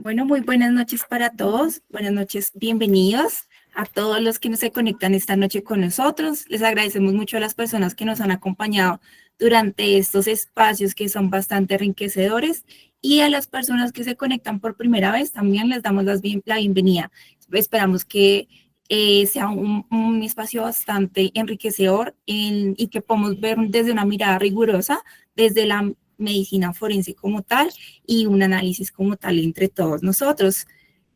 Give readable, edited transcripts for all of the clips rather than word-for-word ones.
Bueno, muy buenas noches para todos. Buenas noches, bienvenidos a todos los que se conectan esta noche con nosotros. Les agradecemos mucho a las personas que nos han acompañado durante estos espacios que son bastante enriquecedores y a las personas que se conectan por primera vez también les damos la bienvenida. Esperamos que sea un espacio bastante enriquecedor y que podamos ver desde una mirada rigurosa, desde la medicina forense como tal y un análisis como tal entre todos nosotros.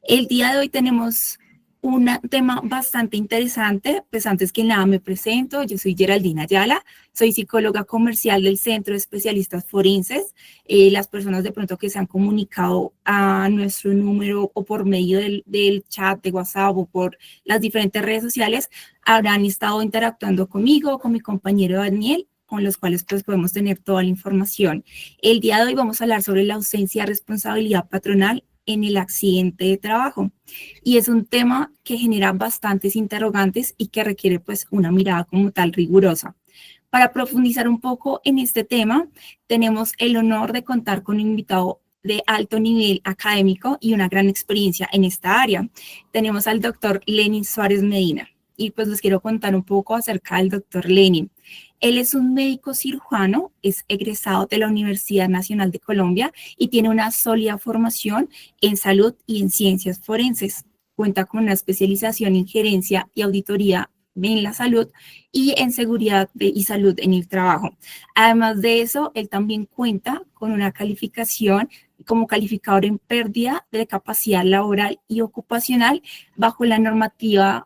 El día de hoy tenemos un tema bastante interesante. Pues antes que nada me presento, yo soy Geraldina Ayala, soy psicóloga comercial del Centro de Especialistas Forenses. Las personas de pronto que se han comunicado a nuestro número o por medio del chat de WhatsApp o por las diferentes redes sociales habrán estado interactuando conmigo, con mi compañero Daniel, con los cuales pues podemos tener toda la información. El día de hoy vamos a hablar sobre la ausencia de responsabilidad patronal en el accidente de trabajo. Y es un tema que genera bastantes interrogantes y que requiere pues una mirada como tal rigurosa. Para profundizar un poco en este tema, tenemos el honor de contar con un invitado de alto nivel académico y una gran experiencia en esta área. Tenemos al doctor Lenin Suárez Medina. Y pues les quiero contar un poco acerca del doctor Lenin. Él es un médico cirujano, es egresado de la Universidad Nacional de Colombia y tiene una sólida formación en salud y en ciencias forenses. Cuenta con una especialización en gerencia y auditoría en la salud y en seguridad y salud en el trabajo. Además de eso, él también cuenta con una calificación como calificador en pérdida de capacidad laboral y ocupacional bajo la normatividad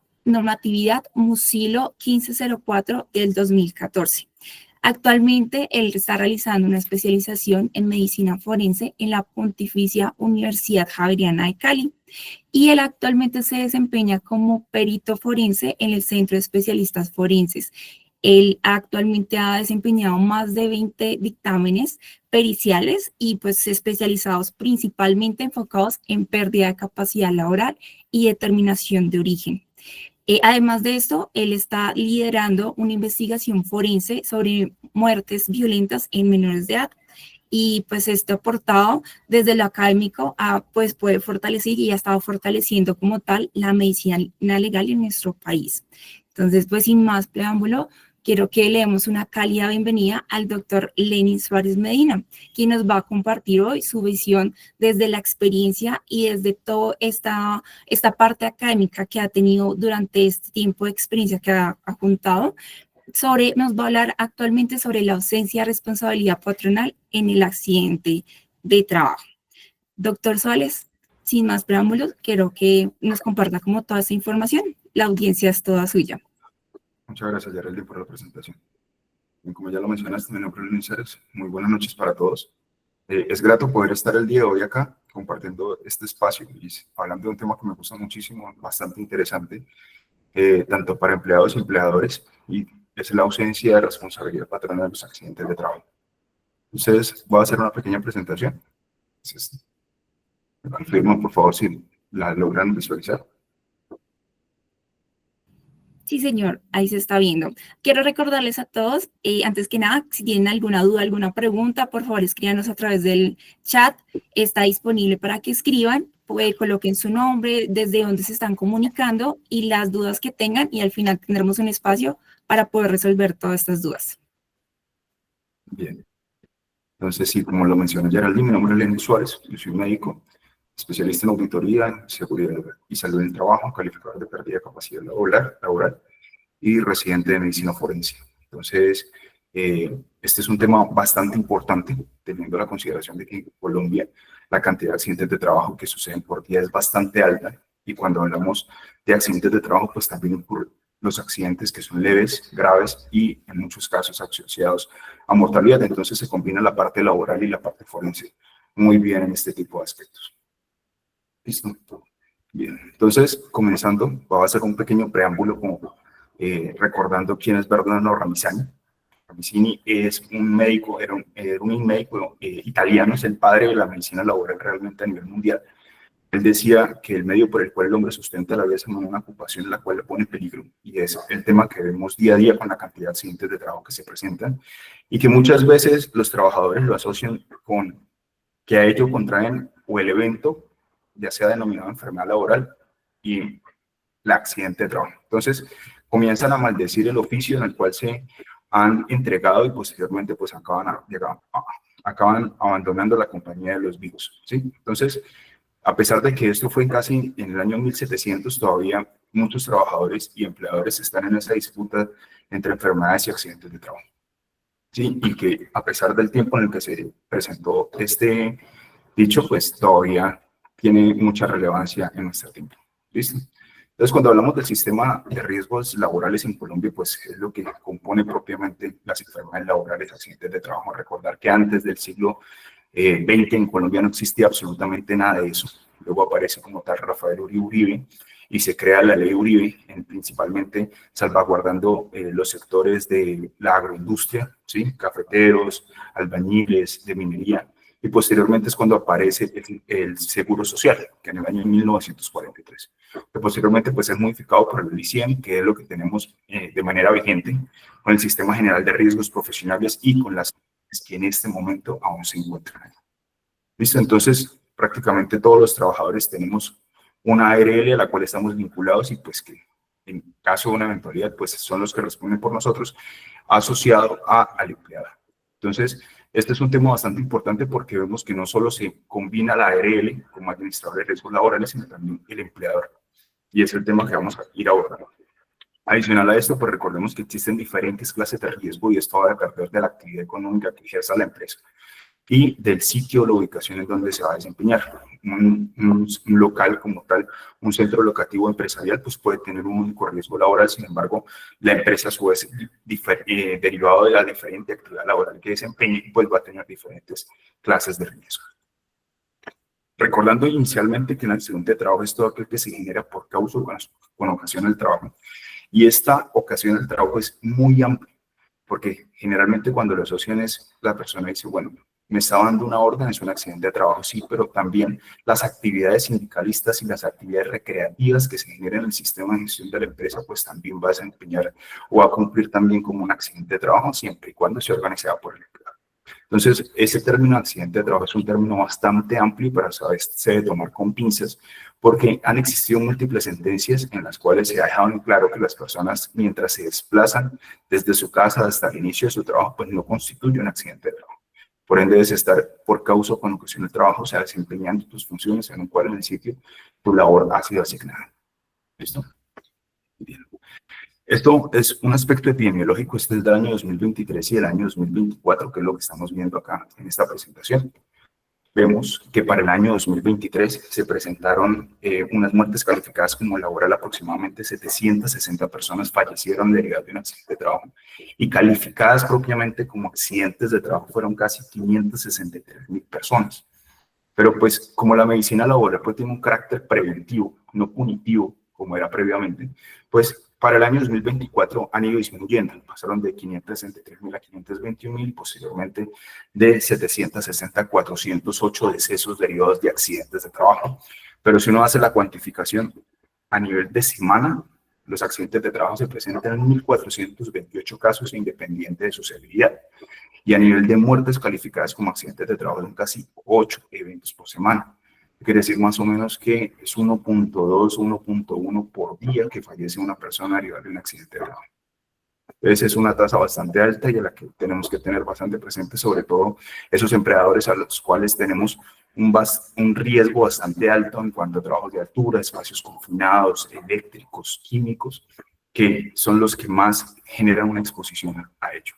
Musilo 1504 del 2014. Actualmente, él está realizando una especialización en medicina forense en la Pontificia Universidad Javeriana de Cali y él actualmente se desempeña como perito forense en el Centro de Especialistas Forenses. Él actualmente ha desempeñado más de 20 dictámenes periciales y pues especializados principalmente enfocados en pérdida de capacidad laboral y determinación de origen. Además de esto, él está liderando una investigación forense sobre muertes violentas en menores de edad y pues esto aportado desde lo académico pues puede fortalecer y ha estado fortaleciendo como tal la medicina legal en nuestro país. Entonces, pues sin más preámbulo, quiero que le demos una cálida bienvenida al doctor Lenin Suárez Medina, quien nos va a compartir hoy su visión desde la experiencia y desde toda esta parte académica que ha tenido durante este tiempo de experiencia que ha juntado. Nos va a hablar actualmente sobre la ausencia de responsabilidad patronal en el accidente de trabajo. Doctor Suárez, sin más preámbulos, quiero que nos comparta como toda esa información. La audiencia es toda suya. Muchas gracias, Geraldine, por la presentación. Bien, como ya lo mencionaste, mi nombre es Lenin Suárez. Muy buenas noches para todos. Es grato poder estar el día de hoy acá compartiendo este espacio y hablando de un tema que me gusta muchísimo, bastante interesante, tanto para empleados y empleadores, y es la ausencia de responsabilidad patronal de los accidentes de trabajo. Entonces, voy a hacer una pequeña presentación. Entonces, me confirman, por favor, si la logran visualizar. Sí, señor, ahí se está viendo. Quiero recordarles a todos, antes que nada, si tienen alguna duda, alguna pregunta, por favor escríbanos a través del chat. Está disponible para que escriban, coloquen su nombre, desde dónde se están comunicando y las dudas que tengan y al final tendremos un espacio para poder resolver todas estas dudas. Bien. Entonces, sí, como lo mencionó Geraldine, mi nombre es Lenin Suárez, yo soy médico, especialista en auditoría, en seguridad y salud del trabajo, calificador de pérdida de capacidad laboral y residente de medicina forense. Entonces, este es un tema bastante importante, teniendo la consideración de que en Colombia la cantidad de accidentes de trabajo que suceden por día es bastante alta, y cuando hablamos de accidentes de trabajo, pues también ocurren los accidentes que son leves, graves y en muchos casos asociados a mortalidad. Entonces se combina la parte laboral y la parte forense muy bien en este tipo de aspectos. ¿Listo? Bien, entonces comenzando, voy a hacer un pequeño preámbulo como recordando quién es Bernardo Ramisani. Ramisani es un médico, era un médico italiano, es el padre de la medicina laboral realmente a nivel mundial. Él decía que el medio por el cual el hombre sustenta la vida es una ocupación en la cual le pone en peligro, y es el tema que vemos día a día con la cantidad de accidentes de trabajo que se presentan y que muchas veces los trabajadores lo asocian con que a ello contraen o el evento ya sea denominado enfermedad laboral y el accidente de trabajo. Entonces, comienzan a maldecir el oficio en el cual se han entregado y posteriormente pues acaban abandonando la compañía de los vivos, ¿sí? Entonces, a pesar de que esto fue casi en el año 1700, todavía muchos trabajadores y empleadores están en esa disputa entre enfermedades y accidentes de trabajo, ¿sí? Y que a pesar del tiempo en el que se presentó este dicho, pues todavía tiene mucha relevancia en nuestro tiempo. ¿Listo? Entonces, cuando hablamos del sistema de riesgos laborales en Colombia, pues es lo que compone propiamente las enfermedades laborales, accidentes de trabajo. Recordar que antes del siglo XX en Colombia no existía absolutamente nada de eso. Luego aparece como tal Rafael Uribe y se crea la ley Uribe, principalmente salvaguardando los sectores de la agroindustria, ¿sí? Cafeteros, albañiles, de minería. Y posteriormente es cuando aparece el Seguro Social, que en el año 1943, que posteriormente pues es modificado por el ICIEM, que es lo que tenemos de manera vigente con el Sistema General de Riesgos Profesionales y con las que en este momento aún se encuentran ahí. ¿Listo? Entonces, prácticamente todos los trabajadores tenemos una ARL a la cual estamos vinculados y pues que en caso de una eventualidad pues son los que responden por nosotros, asociado al empleado. Entonces, este es un tema bastante importante porque vemos que no solo se combina la ARL como administrador de riesgos laborales, sino también el empleador. Y es el tema que vamos a ir abordando. Adicional a esto, pues recordemos que existen diferentes clases de riesgo y esto va a depender de la actividad económica que ejerza la empresa y del sitio o la ubicación en donde se va a desempeñar. Un local como tal, un centro locativo empresarial, pues puede tener un único riesgo laboral, sin embargo, la empresa a su vez, derivado de la diferente actividad laboral que desempeñe, pues va a tener diferentes clases de riesgo. Recordando inicialmente que el accidente de trabajo es todo aquel que se genera por causa o con ocasión del trabajo, y esta ocasión del trabajo es muy amplia, porque generalmente cuando lo asocian es la persona dice, bueno, me está dando una orden, es un accidente de trabajo, sí, pero también las actividades sindicalistas y las actividades recreativas que se generan en el sistema de gestión de la empresa, pues también va a desempeñar o a cumplir también como un accidente de trabajo, siempre y cuando sea organizado por el empleado. Entonces, ese término accidente de trabajo es un término bastante amplio y para saber se debe tomar con pinzas, porque han existido múltiples sentencias en las cuales se ha dejado en claro que las personas, mientras se desplazan desde su casa hasta el inicio de su trabajo, pues no constituye un accidente de trabajo. Por ende, debes estar por causa o con ocasión del trabajo, o sea, desempeñando tus funciones en un cual en el sitio tu labor ha sido asignada. ¿Listo? Bien. Esto es un aspecto epidemiológico, este es del año 2023 y el año 2024, que es lo que estamos viendo acá en esta presentación. Vemos que para el año 2023 se presentaron unas muertes calificadas como laboral, aproximadamente 760 personas fallecieron derivadas de un accidente de trabajo y calificadas propiamente como accidentes de trabajo fueron casi 563.000 personas. Pero pues como la medicina laboral pues tiene un carácter preventivo, no punitivo como era previamente, pues para el año 2024 han ido disminuyendo, pasaron de 563.000 a 521.000, posteriormente de 760 a 408 decesos derivados de accidentes de trabajo. Pero si uno hace la cuantificación a nivel de semana, los accidentes de trabajo se presentan en 1.428 casos independiente de su severidad. Y a nivel de muertes calificadas como accidentes de trabajo son casi 8 eventos por semana. Quiere decir más o menos que es 1.2, 1.1 por día que fallece una persona derivada de un accidente de trabajo. Entonces es una tasa bastante alta y a la que tenemos que tener bastante presente, sobre todo esos empleadores a los cuales tenemos un riesgo bastante alto en cuanto a trabajos de altura, espacios confinados, eléctricos, químicos, que son los que más generan una exposición a ello.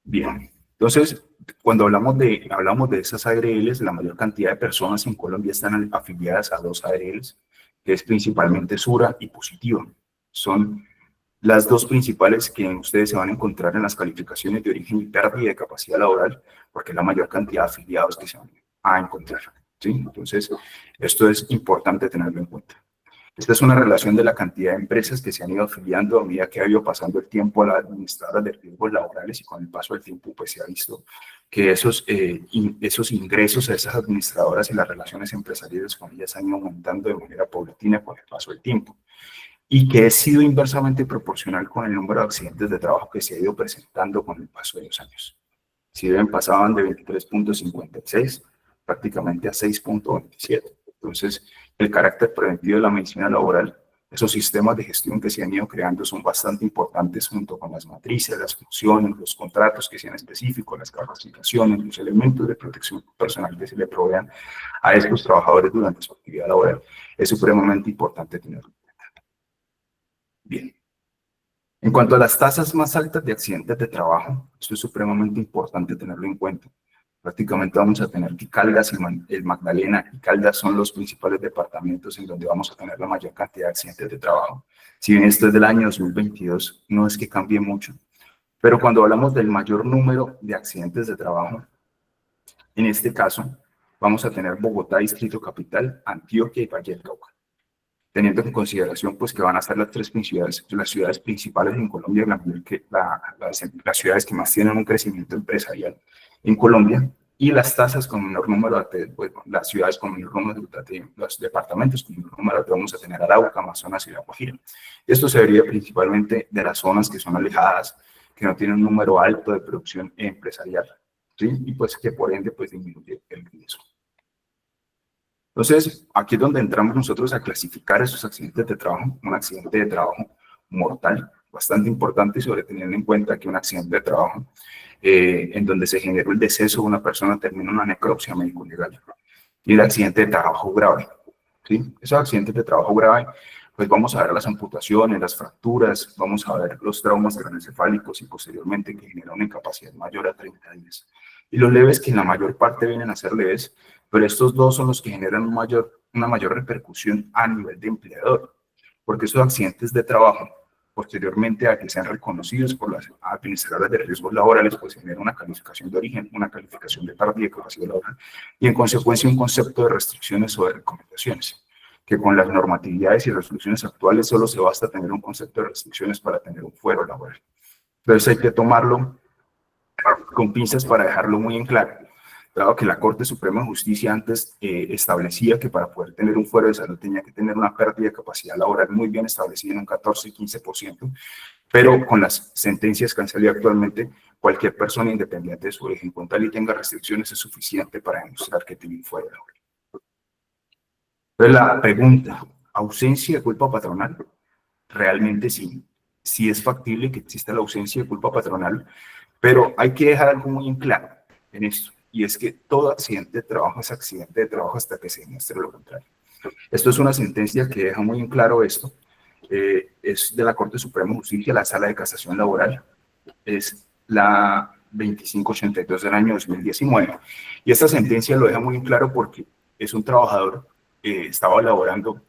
Bien, entonces, cuando hablamos de esas ARLs, la mayor cantidad de personas en Colombia están afiliadas a dos ARLs, que es principalmente Sura y Positiva. Son las dos principales que ustedes se van a encontrar en las calificaciones de origen y pérdida de capacidad laboral, porque es la mayor cantidad de afiliados que se van a encontrar, ¿sí? Entonces, esto es importante tenerlo en cuenta. Esta es una relación de la cantidad de empresas que se han ido afiliando a medida que ha ido pasando el tiempo a la administradora de riesgos laborales y con el paso del tiempo pues se ha visto que esos ingresos a esas administradoras y las relaciones empresariales con ellas han ido aumentando de manera paulatina con el paso del tiempo y que ha sido inversamente proporcional con el número de accidentes de trabajo que se ha ido presentando con el paso de los años. Si bien pasaban de 23.56 prácticamente a 6.27. Entonces, el carácter preventivo de la medicina laboral, esos sistemas de gestión que se han ido creando son bastante importantes junto con las matrices, las funciones, los contratos que sean específicos, las capacitaciones, los elementos de protección personal que se le provean a estos trabajadores durante su actividad laboral. Es supremamente importante tenerlo en cuenta. Bien. En cuanto a las tasas más altas de accidentes de trabajo, esto es supremamente importante tenerlo en cuenta. Prácticamente vamos a tener que Caldas y el Magdalena y Caldas son los principales departamentos en donde vamos a tener la mayor cantidad de accidentes de trabajo. Si bien esto es del año 2022, no es que cambie mucho, pero cuando hablamos del mayor número de accidentes de trabajo, en este caso, vamos a tener Bogotá, Distrito Capital, Antioquia y Valle del Cauca. Teniendo en consideración pues, que van a ser las las ciudades principales en Colombia, las ciudades que más tienen un crecimiento empresarial en Colombia, y las tasas con menor número de, pues, las ciudades con menor número de los departamentos con menor número de, vamos a tener Arauca, Amazonas y La Guajira. Esto se deriva principalmente de las zonas que son alejadas, que no tienen un número alto de producción empresarial, ¿sí? Y pues que por ende pues disminuye el riesgo. Entonces, aquí es donde entramos nosotros a clasificar esos accidentes de trabajo, un accidente de trabajo mortal, bastante importante, y sobre teniendo en cuenta que un accidente de trabajo en donde se generó el deceso de una persona termina en una necropsia médico-legal, y el accidente de trabajo grave, ¿sí? Esos accidentes de trabajo grave, pues vamos a ver las amputaciones, las fracturas, vamos a ver los traumas craneoencefálicos y posteriormente que generan una incapacidad mayor a 30 días. Y los leves, que en la mayor parte vienen a ser leves, pero estos dos son los que generan una mayor repercusión a nivel de empleador, porque esos accidentes de trabajo, posteriormente a que sean reconocidos por las administradoras de riesgos laborales, pues generan una calificación de origen, una calificación de pérdida de capacidad laboral y en consecuencia un concepto de restricciones o de recomendaciones, que con las normatividades y resoluciones actuales solo se basta tener un concepto de restricciones para tener un fuero laboral. Entonces hay que tomarlo con pinzas para dejarlo muy en claro. Dado que la Corte Suprema de Justicia antes establecía que para poder tener un fuero de salud tenía que tener una pérdida de capacidad laboral muy bien establecida en un 14 y 15%, pero con las sentencias que han salido actualmente, cualquier persona independiente de su origen, con tal y tenga restricciones, es suficiente para demostrar que tiene un fuero laboral. Entonces la pregunta, ¿ausencia de culpa patronal? Realmente sí. Sí es factible que exista la ausencia de culpa patronal, pero hay que dejar algo muy en claro en esto, y es que todo accidente de trabajo es accidente de trabajo hasta que se demuestre lo contrario. Esto es una sentencia que deja muy en claro esto. Es de la Corte Suprema de Justicia, la Sala de Casación Laboral, es la 2582 del año 2019. Y esta sentencia lo deja muy en claro porque es un trabajador, estaba laborando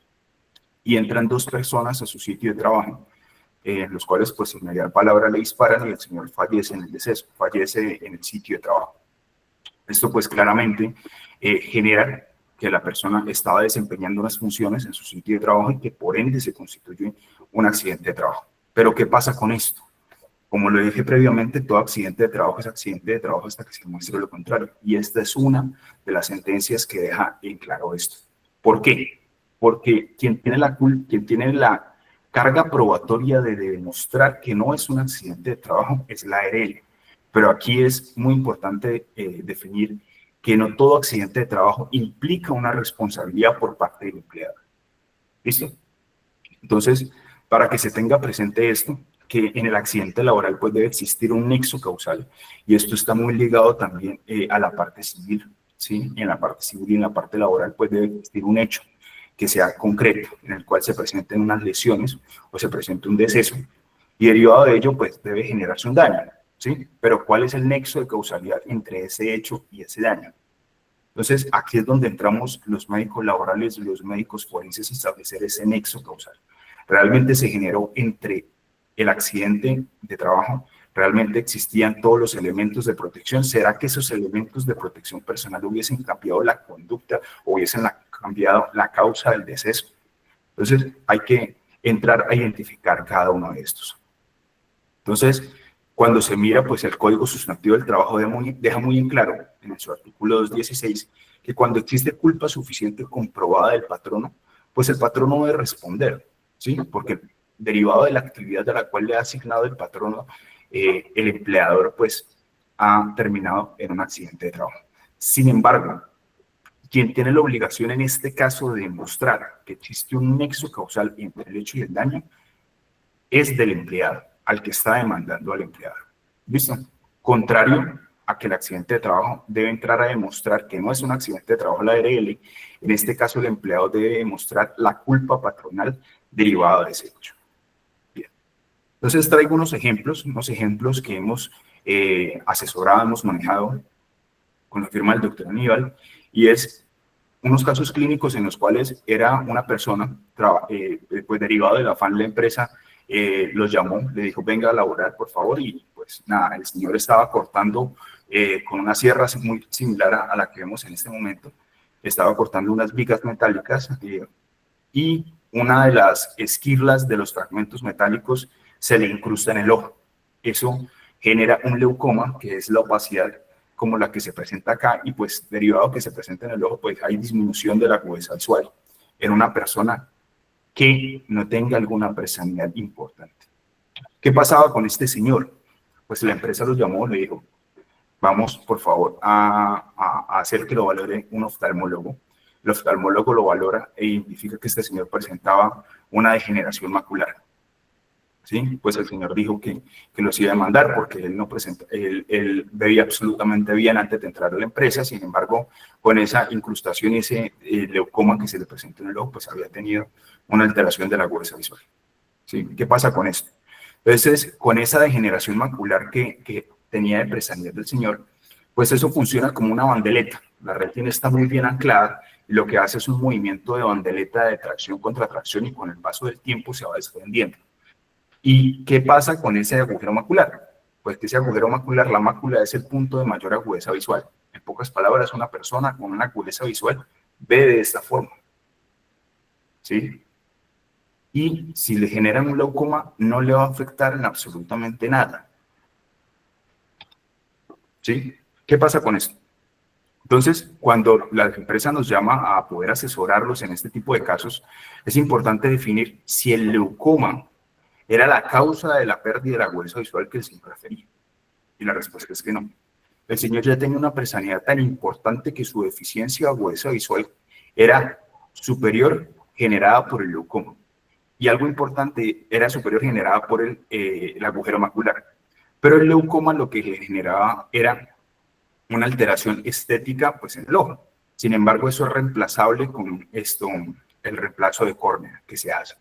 y entran dos personas a su sitio de trabajo, los cuales pues sin mediar palabra le disparan y el señor fallece en el deceso, fallece en el sitio de trabajo. Esto pues claramente genera que la persona estaba desempeñando unas funciones en su sitio de trabajo y que por ende se constituye un accidente de trabajo. Pero ¿qué pasa con esto? Como lo dije previamente, todo accidente de trabajo es accidente de trabajo hasta que se demuestre lo contrario. Y esta es una de las sentencias que deja en claro esto. ¿Por qué? Porque quien tiene la carga probatoria de demostrar que no es un accidente de trabajo es la ARL. Pero aquí es muy importante definir que no todo accidente de trabajo implica una responsabilidad por parte del empleador. ¿Listo? Entonces, para que se tenga presente esto, que en el accidente laboral pues debe existir un nexo causal, y esto está muy ligado también a la parte civil, ¿sí? En la parte civil y en la parte laboral pues debe existir un hecho que sea concreto, en el cual se presenten unas lesiones o se presente un deceso, y derivado de ello pues debe generarse un daño, ¿sí? Pero ¿cuál es el nexo de causalidad entre ese hecho y ese daño? Entonces, aquí es donde entramos los médicos laborales, los médicos forenses, a establecer ese nexo causal. ¿Realmente se generó entre el accidente de trabajo? ¿Realmente existían todos los elementos de protección? ¿Será que esos elementos de protección personal hubiesen cambiado la conducta o hubiesen cambiado la causa del deceso? Entonces, hay que entrar a identificar cada uno de estos. Entonces, cuando se mira, pues el Código Sustantivo del Trabajo deja muy en claro, en su artículo 216, que cuando existe culpa suficiente comprobada del patrono, pues el patrono debe responder, ¿sí? Porque derivado de la actividad de la cual le ha asignado el patrono, el empleador, pues, ha terminado en un accidente de trabajo. Sin embargo, quien tiene la obligación en este caso de demostrar que existe un nexo causal entre el hecho y el daño es del empleado, al que está demandando al empleado. ¿Listo? Contrario a que el accidente de trabajo debe entrar a demostrar que no es un accidente de trabajo la ARL, en este caso el empleado debe demostrar la culpa patronal derivada de ese hecho. Bien. Entonces traigo unos ejemplos que hemos asesorado, hemos manejado con la firma del doctor Aníbal, y es unos casos clínicos en los cuales era una persona, pues derivado del afán de la empresa, los llamó, le dijo, venga a laborar, por favor, y pues nada, el señor estaba cortando con una sierra muy similar a la que vemos en este momento, estaba cortando unas vigas metálicas y una de las esquirlas de los fragmentos metálicos se le incrusta en el ojo. Eso genera un leucoma, que es la opacidad como la que se presenta acá, y pues derivado que se presenta en el ojo, pues hay disminución de la agudeza visual en una persona que no tenga alguna presanidad importante. ¿Qué pasaba con este señor? Pues la empresa lo llamó, le dijo, vamos por favor a hacer que lo valore un oftalmólogo. El oftalmólogo lo valora e identifica que este señor presentaba una degeneración macular. ¿Sí? Pues el señor dijo que los iba a demandar porque él no presenta, él veía absolutamente bien antes de entrar a la empresa. Sin embargo, con esa incrustación y ese leucoma que se le presentó en el ojo, pues había tenido una alteración de la agudeza visual. ¿Sí? ¿Qué pasa con esto? Entonces, con esa degeneración macular que tenía de presanidad del señor, pues eso funciona como una bandeleta. La retina está muy bien anclada y lo que hace es un movimiento de bandeleta de tracción contra tracción, y con el paso del tiempo se va desprendiendo. ¿Y qué pasa con ese agujero macular? Pues que ese agujero macular, la mácula es el punto de mayor agudeza visual. En pocas palabras, una persona con una agudeza visual ve de esta forma. ¿Sí? Y si le generan un glaucoma, no le va a afectar en absolutamente nada. ¿Sí? ¿Qué pasa con esto? Entonces, cuando la empresa nos llama a poder asesorarlos en este tipo de casos, es importante definir si el leucoma era la causa de la pérdida de la agudeza visual que el señor refería. Y la respuesta es que no. El señor ya tenía una presanidad tan importante que su deficiencia de agudeza visual era superior generada por el leucoma. Y algo importante, era superior generada por el agujero macular. Pero el leucoma lo que le generaba era una alteración estética pues, en el ojo. Sin embargo, eso es reemplazable con el reemplazo de córnea que se hace.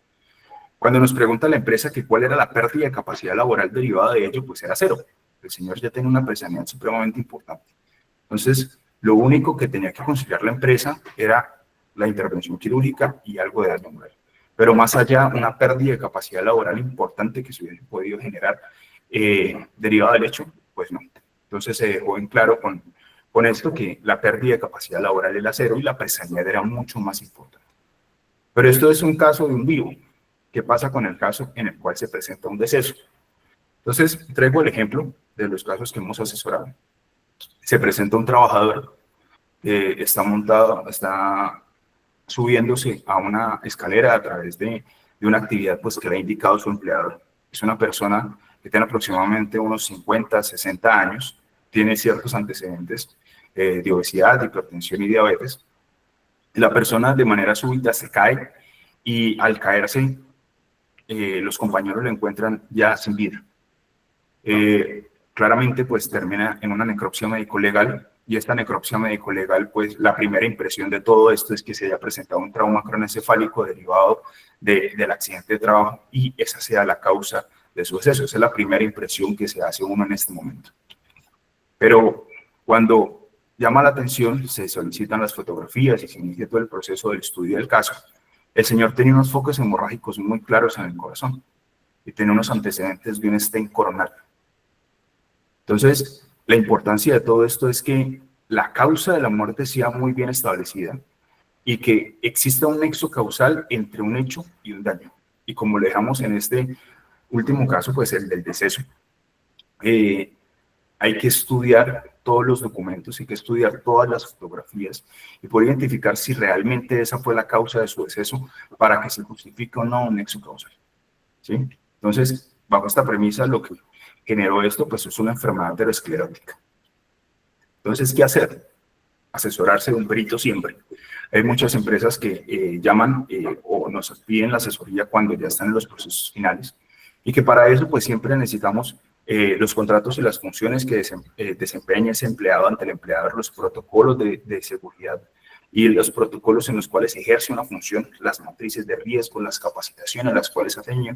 Cuando nos pregunta la empresa que cuál era la pérdida de capacidad laboral derivada de ello, pues era cero. El señor ya tenía una presanidad supremamente importante. Entonces, lo único que tenía que considerar la empresa era la intervención quirúrgica y algo de daño moral. Pero más allá, una pérdida de capacidad laboral importante que se hubiera podido generar derivada del hecho, pues no. Entonces se dejó en claro con esto que la pérdida de capacidad laboral era cero y la presanidad era mucho más importante. Pero esto es un caso de un vivo. ¿Qué pasa con el caso en el cual se presenta un deceso? Entonces, traigo el ejemplo de los casos que hemos asesorado. Se presenta un trabajador, está subiéndose a una escalera a través de una actividad pues, que le ha indicado su empleador. Es una persona que tiene aproximadamente unos 50, 60 años, tiene ciertos antecedentes de obesidad, hipertensión y diabetes. La persona de manera súbita se cae y al caerse los compañeros lo encuentran ya sin vida. Claramente pues termina en una necropsia médico-legal, y esta necropsia médico-legal, pues la primera impresión de todo esto es que se haya presentado un trauma cronoencefálico derivado del accidente de trabajo, y esa sea la causa de su deceso. Esa es la primera impresión que se hace uno en este momento. Pero cuando llama la atención, se solicitan las fotografías y se inicia todo el proceso del estudio del caso. El señor tenía unos focos hemorrágicos muy claros en el corazón y tenía unos antecedentes de un stent coronario. Entonces, la importancia de todo esto es que la causa de la muerte sea muy bien establecida y que exista un nexo causal entre un hecho y un daño. Y como lo dejamos en este último caso, pues el del deceso, hay que estudiar todos los documentos, hay que estudiar todas las fotografías y poder identificar si realmente esa fue la causa de su deceso para que se justifique o no un nexo causal. ¿Sí? Entonces, bajo esta premisa, lo que generó esto pues es una enfermedad aterosclerótica. Entonces, ¿qué hacer? asesorarse de un perito siempre. Hay muchas empresas que llaman o nos piden la asesoría cuando ya están en los procesos finales y que para eso pues siempre necesitamos los contratos y las funciones que desempeña ese empleado ante el empleador, los protocolos de seguridad y los protocolos en los cuales ejerce una función, las matrices de riesgo, las capacitaciones a las cuales ha tenido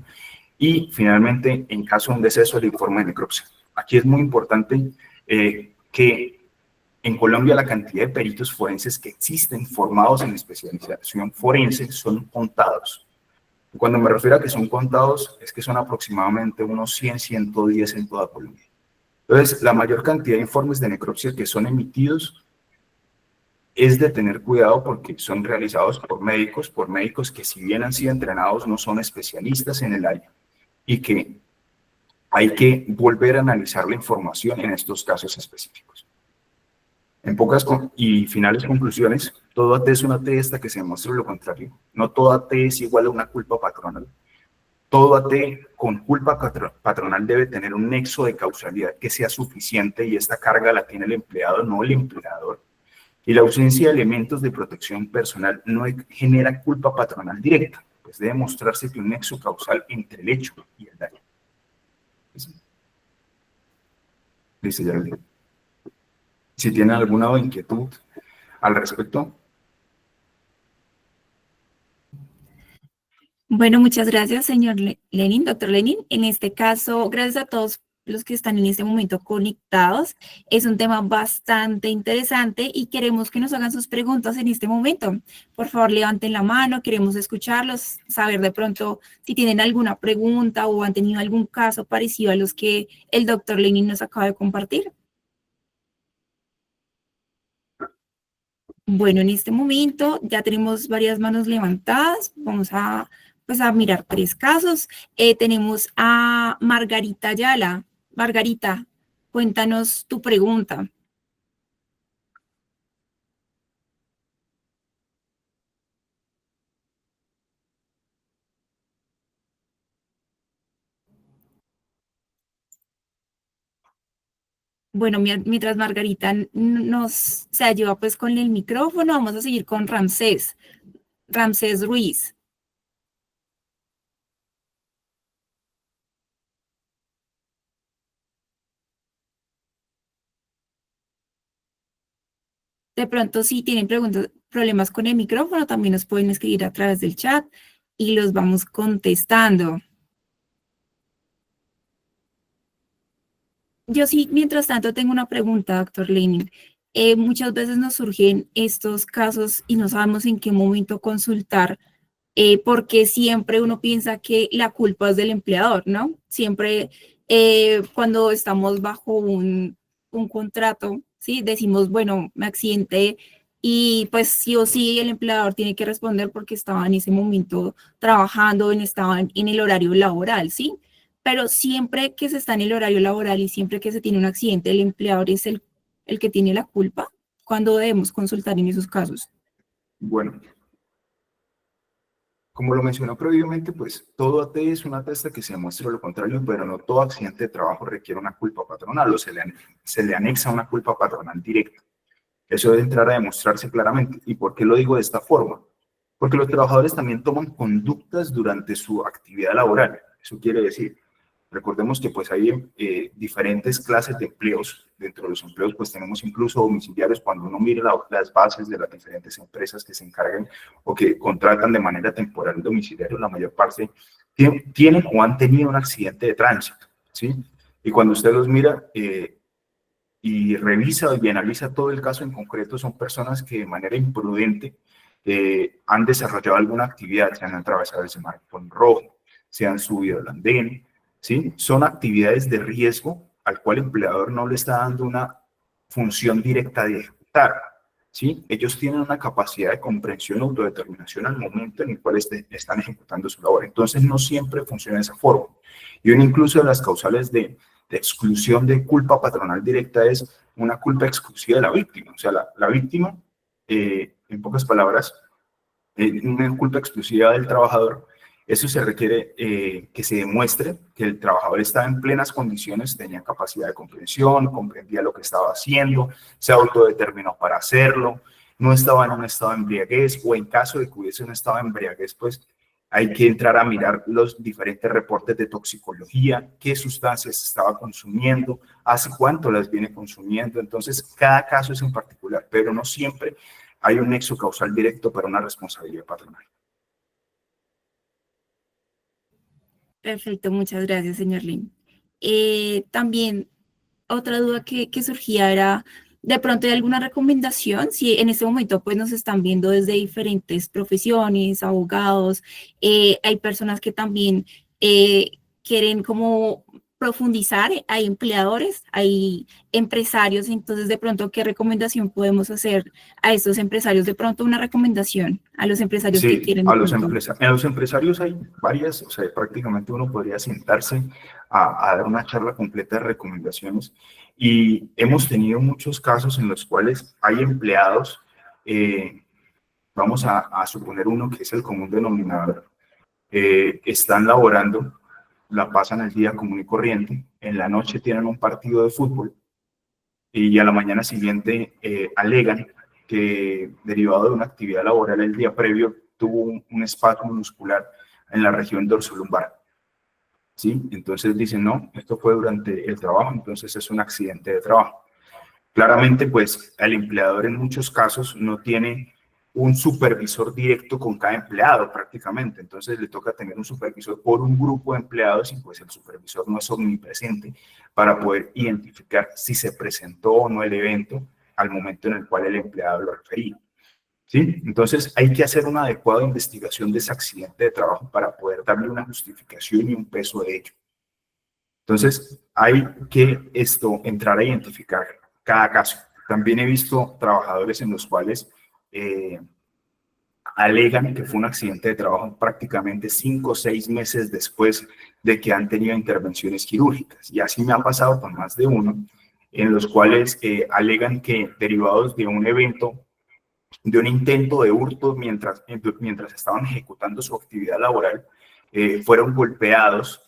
y finalmente, en caso de un deceso, el informe de necropsia. Aquí es muy importante que en Colombia la cantidad de peritos forenses que existen formados en especialización forense son contados. Cuando me refiero a que son contados, es que son aproximadamente unos 100, 110 en toda Colombia. Entonces, la mayor cantidad de informes de necropsia que son emitidos es de tener cuidado porque son realizados por médicos que si bien han sido entrenados no son especialistas en el área y que hay que volver a analizar la información en estos casos específicos. En pocas y finales conclusiones, todo AT es una AT hasta que se demuestre lo contrario. No todo AT es igual a una culpa patronal. Todo AT con culpa patronal debe tener un nexo de causalidad que sea suficiente y esta carga la tiene el empleado, no el empleador. Y la ausencia de elementos de protección personal no genera culpa patronal directa, pues debe mostrarse que un nexo causal entre el hecho y el daño. Listo, ya lo digo. Si tienen alguna inquietud al respecto. Bueno, muchas gracias, señor Lenin, doctor Lenin. En este caso, gracias a todos los que están en este momento conectados. Es un tema bastante interesante y queremos que nos hagan sus preguntas en este momento. Por favor, levanten la mano, queremos escucharlos, saber de pronto si tienen alguna pregunta o han tenido algún caso parecido a los que el doctor Lenin nos acaba de compartir. Bueno, en este momento ya tenemos varias manos levantadas. Vamos a, pues, a mirar 3 casos. Tenemos a Margarita Ayala. Margarita, cuéntanos tu pregunta. Bueno, mientras Margarita se ayuda pues con el micrófono, vamos a seguir con Ramsés. Ramsés Ruiz. De pronto, si tienen problemas con el micrófono, también nos pueden escribir a través del chat y los vamos contestando. Yo sí, mientras tanto, tengo una pregunta, doctor Lenin. Muchas veces nos surgen estos casos y no sabemos en qué momento consultar, porque siempre uno piensa que la culpa es del empleador, ¿no? Siempre cuando estamos bajo un contrato, ¿sí? Decimos, bueno, me accidenté y pues sí o sí el empleador tiene que responder porque estaba en ese momento trabajando, estaba en el horario laboral, ¿sí? Pero siempre que se está en el horario laboral y siempre que se tiene un accidente, el empleador es el que tiene la culpa. ¿Cuándo debemos consultar en esos casos? Bueno, como lo mencionó previamente, pues todo AT es una atesta que se demuestre lo contrario, pero no todo accidente de trabajo requiere una culpa patronal o se le anexa una culpa patronal directa. Eso debe entrar a demostrarse claramente. ¿Y por qué lo digo de esta forma? Porque los trabajadores también toman conductas durante su actividad laboral. Eso quiere decir, recordemos que pues hay diferentes clases de empleos. Dentro de los empleos pues tenemos incluso domiciliarios. Cuando uno mira las bases de las diferentes empresas que se encargan o que contratan de manera temporal domiciliario, la mayor parte tienen o han tenido un accidente de tránsito, ¿sí? Y cuando usted los mira y revisa y analiza todo el caso en concreto, son personas que de manera imprudente han desarrollado alguna actividad, se han atravesado el semáforo rojo, se han subido al andén, ¿sí? Son actividades de riesgo al cual el empleador no le está dando una función directa de ejecutar, ¿sí? Ellos tienen una capacidad de comprensión y autodeterminación al momento en el cual están ejecutando su labor. Entonces, no siempre funciona de esa forma. Y una incluso de las causales de exclusión de culpa patronal directa es una culpa exclusiva de la víctima. O sea, la víctima, en pocas palabras, una culpa exclusiva del trabajador Eso se requiere que se demuestre que el trabajador estaba en plenas condiciones, tenía capacidad de comprensión, comprendía lo que estaba haciendo, se autodeterminó para hacerlo, no estaba en un estado de embriaguez, o en caso de que hubiese un estado de embriaguez, pues hay que entrar a mirar los diferentes reportes de toxicología, qué sustancias estaba consumiendo, hace cuánto las viene consumiendo. Entonces, cada caso es en particular, pero no siempre hay un nexo causal directo para una responsabilidad patronal. Perfecto, muchas gracias, señor Lin. También otra duda que surgía era, de pronto hay alguna recomendación, si en este momento pues nos están viendo desde diferentes profesiones, abogados, hay personas que también quieren como profundizar, hay empleadores, hay empresarios, entonces de pronto, ¿qué recomendación podemos hacer a estos empresarios? De pronto una recomendación a los empresarios que Sí, quieren de pronto. en los empresarios hay varias, o sea, prácticamente uno podría sentarse a dar una charla completa de recomendaciones y hemos tenido muchos casos en los cuales hay empleados, vamos a suponer uno que es el común denominador, están laborando, la pasan el día común y corriente, en la noche tienen un partido de fútbol y a la mañana siguiente alegan que derivado de una actividad laboral el día previo tuvo un espasmo muscular en la región dorsolumbar. ¿Sí? Entonces dicen, no, esto fue durante el trabajo, entonces es un accidente de trabajo. Claramente, pues, el empleador en muchos casos no tiene un supervisor directo con cada empleado prácticamente, entonces le toca tener un supervisor por un grupo de empleados y pues el supervisor no es omnipresente para poder identificar si se presentó o no el evento al momento en el cual el empleado lo refería. ¿Sí? Entonces hay que hacer una adecuada investigación de ese accidente de trabajo para poder darle una justificación y un peso de ello. Entonces, hay que entrar a identificar cada caso. También he visto trabajadores en los cuales alegan que fue un accidente de trabajo prácticamente 5 o 6 meses después de que han tenido intervenciones quirúrgicas. Y así me ha pasado con más de uno, en los cuales alegan que derivados de un evento, de un intento de hurto mientras estaban ejecutando su actividad laboral, fueron golpeados.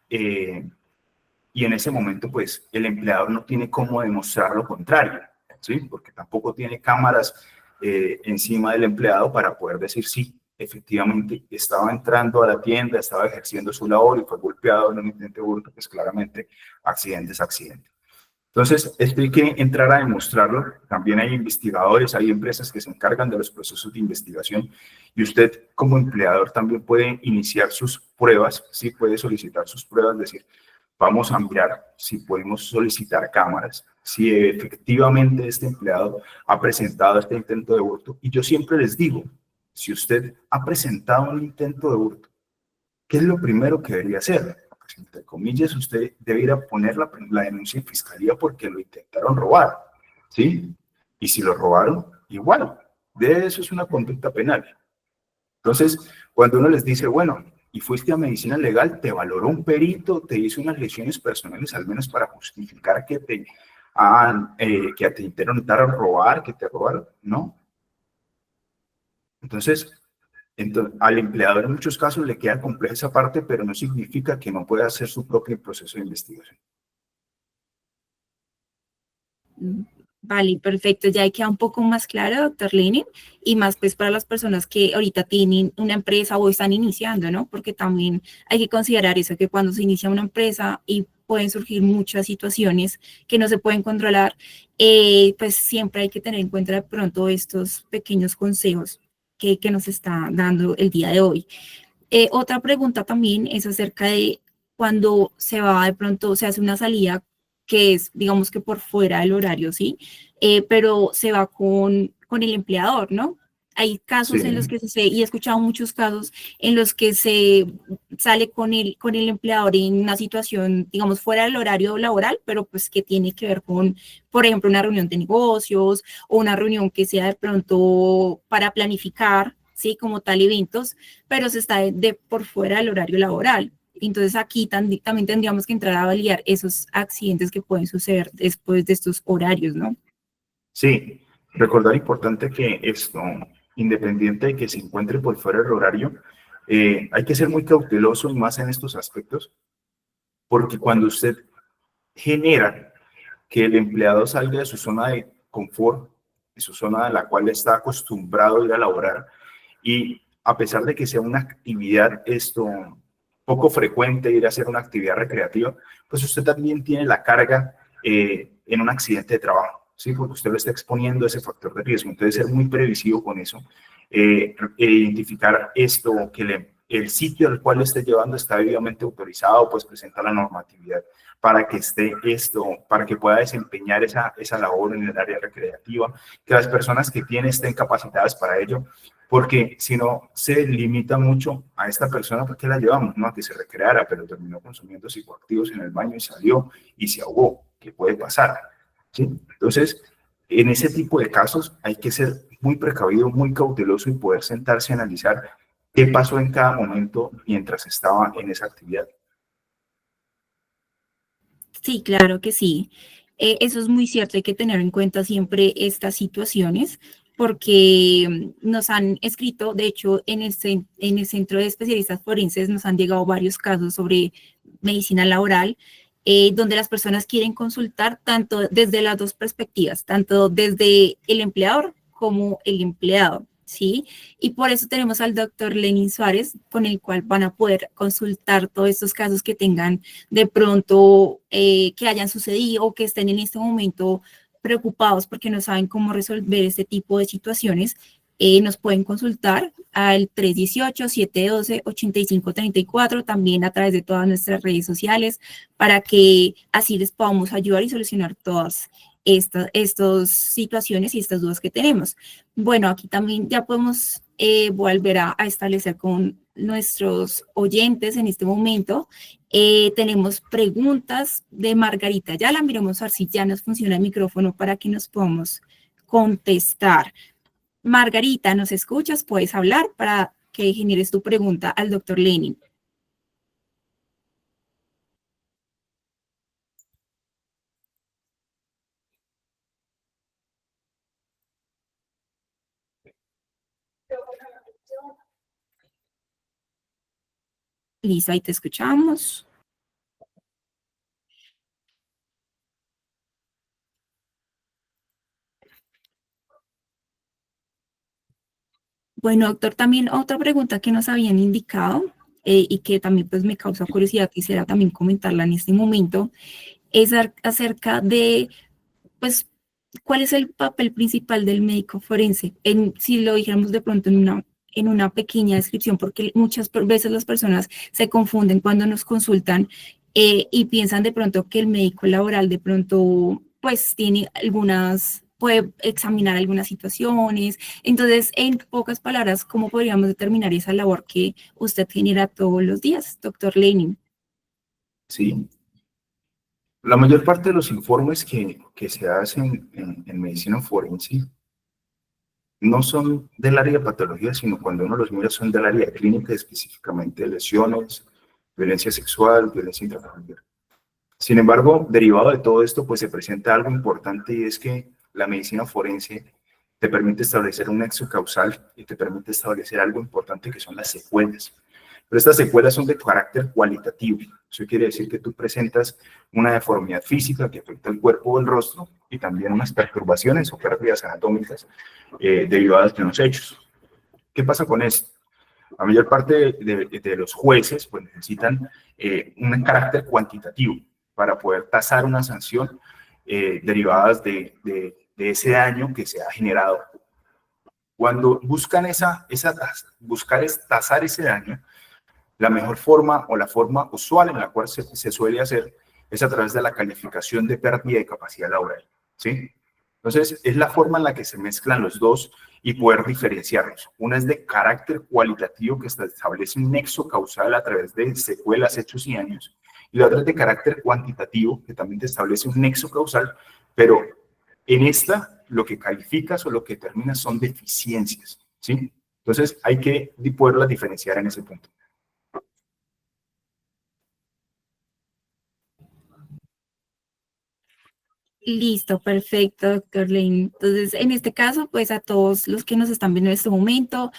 Y en ese momento, pues, el empleador no tiene cómo demostrar lo contrario, ¿sí? Porque tampoco tiene cámaras encima del empleado para poder decir, sí, efectivamente, estaba entrando a la tienda, estaba ejerciendo su labor y fue golpeado en un intento de hurto, pues claramente, accidente es accidente. Entonces, esto hay que entrar a demostrarlo. También hay investigadores, hay empresas que se encargan de los procesos de investigación y usted como empleador también puede iniciar sus pruebas, sí puede solicitar sus pruebas, es decir, vamos a mirar si podemos solicitar cámaras, si efectivamente este empleado ha presentado este intento de hurto. Y yo siempre les digo, si usted ha presentado un intento de hurto, ¿qué es lo primero que debería hacer? Pues, entre comillas, usted debe ir a poner la denuncia en fiscalía porque lo intentaron robar, ¿sí? Y si lo robaron, igual, de eso es una conducta penal. Entonces, cuando uno les dice, bueno, y fuiste a medicina legal, te valoró un perito, te hizo unas lesiones personales, al menos para justificar que que te intentaron robar, que te robaron, ¿no? Entonces, al empleador en muchos casos le queda compleja esa parte, pero no significa que no pueda hacer su propio proceso de investigación. Vale, perfecto. Ya queda un poco más claro, doctor Lenin, y más pues para las personas que ahorita tienen una empresa o están iniciando, ¿no? Porque también hay que considerar eso, que cuando se inicia una empresa y pueden surgir muchas situaciones que no se pueden controlar, pues siempre hay que tener en cuenta de pronto estos pequeños consejos que nos está dando el día de hoy. Otra pregunta también es acerca de cuando se va de pronto, se hace una salida que es, digamos que por fuera del horario, ¿sí? Pero se va con el empleador, ¿no? Hay casos en los Sí, que y he escuchado muchos casos en los que se sale con el empleador en una situación, digamos, fuera del horario laboral, pero pues que tiene que ver con, por ejemplo, una reunión de negocios o una reunión que sea de pronto para planificar, ¿sí? Como tal eventos, pero se está por fuera del horario laboral. Entonces aquí también tendríamos que entrar a validar esos accidentes que pueden suceder después de estos horarios, ¿no? sí. Recordar importante que esto, independiente de que se encuentre por fuera del horario, Hay que ser muy cauteloso y más en estos aspectos, porque cuando usted genera que el empleado salga de su zona de confort, de su zona de la cual está acostumbrado a ir a laborar, y a pesar de que sea una actividad poco frecuente ir a hacer una actividad recreativa, pues usted también tiene la carga en un accidente de trabajo, ¿sí? Porque usted lo está exponiendo a ese factor de riesgo. Entonces, ser muy previsivo con eso, identificar esto, que el sitio al cual lo esté llevando está debidamente autorizado, pues presenta la normatividad para que para que pueda desempeñar esa labor en el área recreativa, que las personas que tiene estén capacitadas para ello, porque si no se limita mucho a esta persona, ¿por qué la llevamos? ¿No? A que se recreara, pero terminó consumiendo psicoactivos en el baño y salió y se ahogó, ¿qué puede pasar? ¿Sí? Entonces, en ese tipo de casos hay que ser muy precavido, muy cauteloso y poder sentarse a analizar qué pasó en cada momento mientras estaba en esa actividad. Sí, claro que sí. Eso es muy cierto, hay que tener en cuenta siempre estas situaciones porque nos han escrito, de hecho, en el Centro de Especialistas Forenses nos han llegado varios casos sobre medicina laboral, donde las personas quieren consultar tanto desde las dos perspectivas, tanto desde el empleador como el empleado, ¿sí? Y por eso tenemos al doctor Lenin Suárez, con el cual van a poder consultar todos estos casos que tengan de pronto que hayan sucedido o que estén en este momento preocupados porque no saben cómo resolver este tipo de situaciones. Nos pueden consultar al 318-712-8534, también a través de todas nuestras redes sociales, para que así les podamos ayudar y solucionar todas estas situaciones y estas dudas que tenemos. Bueno, aquí también ya podemos volver a establecer con nuestros oyentes en este momento. Tenemos preguntas de Margarita. Ya la miramos a ver si ya nos funciona el micrófono para que nos podamos contestar. Margarita, ¿nos escuchas? Puedes hablar para que generes tu pregunta al doctor Lenin. Listo, ahí te escuchamos. Bueno, doctor, también otra pregunta que nos habían indicado y que también pues me causa curiosidad, quisiera también comentarla en este momento, es acerca de, pues, ¿cuál es el papel principal del médico forense? Si lo dijéramos de pronto en una pequeña descripción, porque muchas veces las personas se confunden cuando nos consultan y piensan de pronto que el médico laboral de pronto, pues, puede examinar algunas situaciones. Entonces, en pocas palabras, ¿cómo podríamos determinar esa labor que usted genera todos los días, doctor Lenin? Sí. La mayor parte de los informes que se hacen en medicina forense no son del área de patología, sino cuando uno los mira son del área de clínica, específicamente de lesiones, violencia sexual, violencia intrafamiliar. Sin embargo, derivado de todo esto, pues se presenta algo importante y es que la medicina forense te permite establecer un nexo causal y te permite establecer algo importante que son las secuelas. Pero estas secuelas son de carácter cualitativo. Eso quiere decir que tú presentas una deformidad física que afecta el cuerpo o el rostro y también unas perturbaciones o pérdidas anatómicas derivadas de los hechos. ¿Qué pasa con esto? La mayor parte de los jueces pues, necesitan un carácter cuantitativo para poder tasar una sanción derivadas de ese daño que se ha generado. Cuando buscan buscar es tasar ese daño, la mejor forma o la forma usual en la cual se suele hacer es a través de la calificación de pérdida de capacidad laboral, ¿sí? Entonces, es la forma en la que se mezclan los dos y poder diferenciarlos. Una es de carácter cualitativo, que establece un nexo causal a través de secuelas, hechos y años, y la otra es de carácter cuantitativo, que también te establece un nexo causal, pero en esta lo que calificas o lo que determinas son deficiencias, ¿sí? Entonces, hay que poderlas diferenciar en ese punto. Listo, perfecto, doctor Lane. Entonces, en este caso, pues a todos los que nos están viendo en este momento,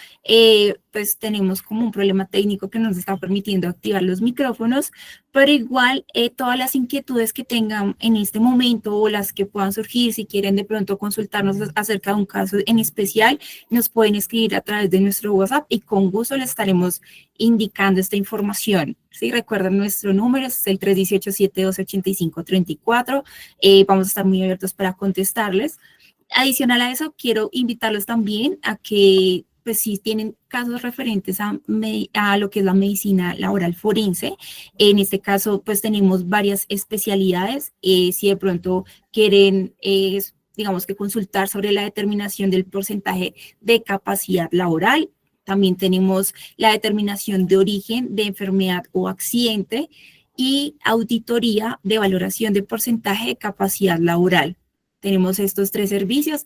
pues tenemos como un problema técnico que nos está permitiendo activar los micrófonos, pero igual todas las inquietudes que tengan en este momento o las que puedan surgir, si quieren de pronto consultarnos acerca de un caso en especial, nos pueden escribir a través de nuestro WhatsApp y con gusto les estaremos indicando esta información. Sí, recuerden nuestro número es el 318-712-8534. Vamos a estar muy abiertos para contestarles. Adicional a eso, quiero invitarlos también a que, pues, si tienen casos referentes a lo que es la medicina laboral forense, en este caso, pues, tenemos varias especialidades. Si de pronto quieren, digamos que consultar sobre la determinación del porcentaje de capacidad laboral, también tenemos la determinación de origen de enfermedad o accidente y auditoría de valoración de porcentaje de capacidad laboral. Tenemos estos 3 servicios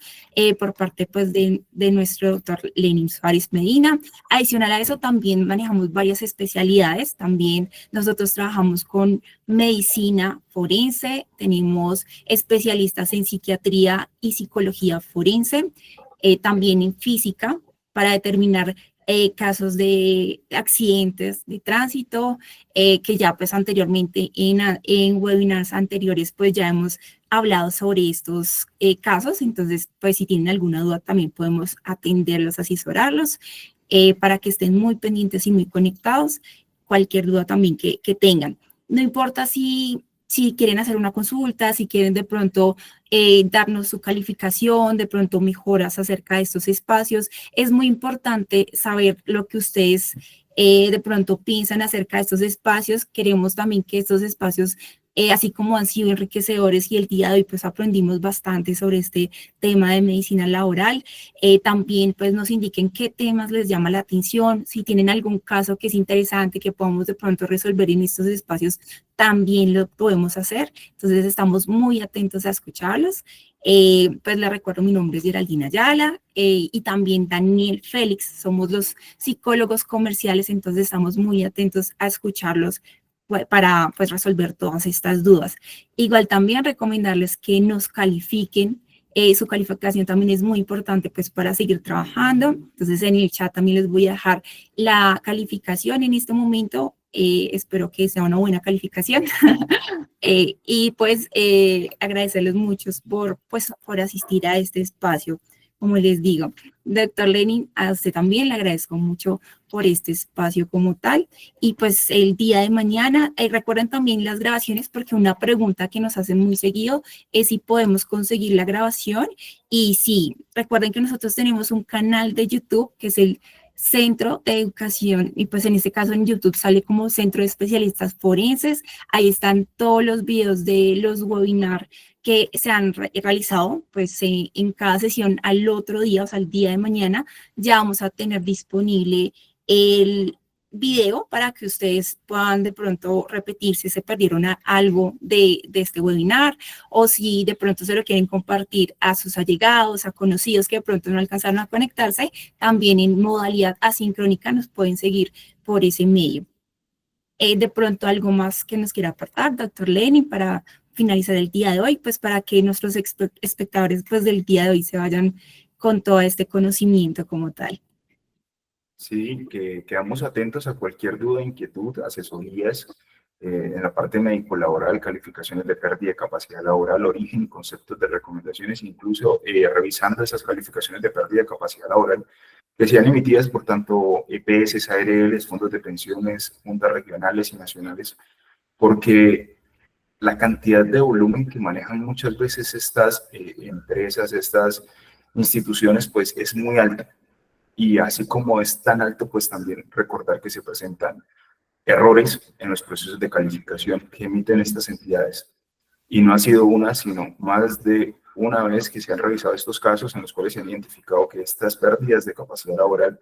por parte pues, de nuestro doctor Lenin Suárez Medina. Adicional a eso, también manejamos varias especialidades. También nosotros trabajamos con medicina forense, tenemos especialistas en psiquiatría y psicología forense, también en física para determinar casos de accidentes de tránsito, que ya pues anteriormente en webinars anteriores pues ya hemos hablado sobre estos casos, entonces pues si tienen alguna duda también podemos atenderlos, asesorarlos, para que estén muy pendientes y muy conectados, cualquier duda también que tengan. No importa si quieren hacer una consulta, si quieren de pronto darnos su calificación, de pronto mejoras acerca de estos espacios, es muy importante saber lo que ustedes de pronto piensan acerca de estos espacios. Queremos también que estos espacios, así como han sido enriquecedores y el día de hoy pues aprendimos bastante sobre este tema de medicina laboral, también pues nos indiquen qué temas les llama la atención, si tienen algún caso que es interesante que podamos de pronto resolver en estos espacios, también lo podemos hacer. Entonces estamos muy atentos a escucharlos. Pues les recuerdo, mi nombre es Geraldina Ayala y también Daniel Félix, somos los psicólogos comerciales, entonces estamos muy atentos a escucharlos para pues, resolver todas estas dudas. Igual también recomendarles que nos califiquen. Su calificación también es muy importante pues para seguir trabajando. Entonces en el chat también les voy a dejar la calificación en este momento. Espero que sea una buena calificación. Y pues agradecerles mucho por asistir a este espacio. Como les digo, doctor Lenin, a usted también le agradezco mucho por este espacio como tal. Y pues el día de mañana, recuerden también las grabaciones, porque una pregunta que nos hacen muy seguido es si podemos conseguir la grabación. Y sí, recuerden que nosotros tenemos un canal de YouTube que es el Centro de Educación, y pues en este caso en YouTube sale como Centro de Especialistas Forenses. Ahí están todos los videos de los webinars que se han realizado, pues en cada sesión al otro día, o sea, el día de mañana, ya vamos a tener disponible el video para que ustedes puedan de pronto repetir si se perdieron algo de este webinar, o si de pronto se lo quieren compartir a sus allegados, a conocidos que de pronto no alcanzaron a conectarse, también en modalidad asincrónica nos pueden seguir por ese medio. De pronto algo más que nos quiera aportar, doctor Lenin, para finalizar el día de hoy, pues para que nuestros espectadores pues del día de hoy se vayan con todo este conocimiento como tal. Sí, que quedamos atentos a cualquier duda, inquietud, asesorías en la parte médico-laboral, calificaciones de pérdida de capacidad laboral, origen y conceptos de recomendaciones, incluso revisando esas calificaciones de pérdida de capacidad laboral que sean emitidas por tanto EPS, ARLs, fondos de pensiones, juntas regionales y nacionales, porque la cantidad de volumen que manejan muchas veces estas empresas, estas instituciones, pues es muy alta. Y así como es tan alto, pues también recordar que se presentan errores en los procesos de calificación que emiten estas entidades. Y no ha sido una, sino más de una vez que se han revisado estos casos en los cuales se han identificado que estas pérdidas de capacidad laboral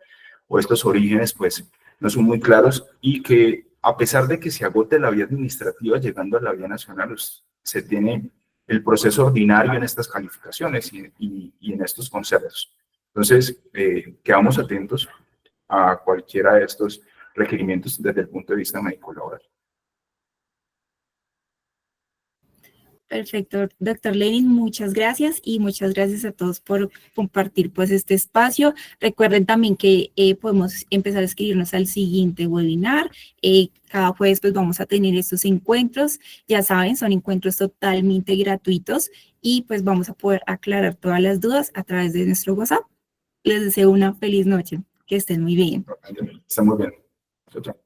o estos orígenes, pues no son muy claros y que a pesar de que se agote la vía administrativa llegando a la vía nacional, pues, se tiene el proceso ordinario en estas calificaciones y en estos conceptos. Entonces, quedamos atentos a cualquiera de estos requerimientos desde el punto de vista médico laboral. Perfecto, doctor Lenin, muchas gracias y muchas gracias a todos por compartir pues este espacio. Recuerden también que podemos empezar a escribirnos al siguiente webinar. Cada jueves pues vamos a tener estos encuentros. Ya saben, son encuentros totalmente gratuitos y pues vamos a poder aclarar todas las dudas a través de nuestro WhatsApp. Les deseo una feliz noche. Que estén muy bien. Está muy bien. Chao, chao.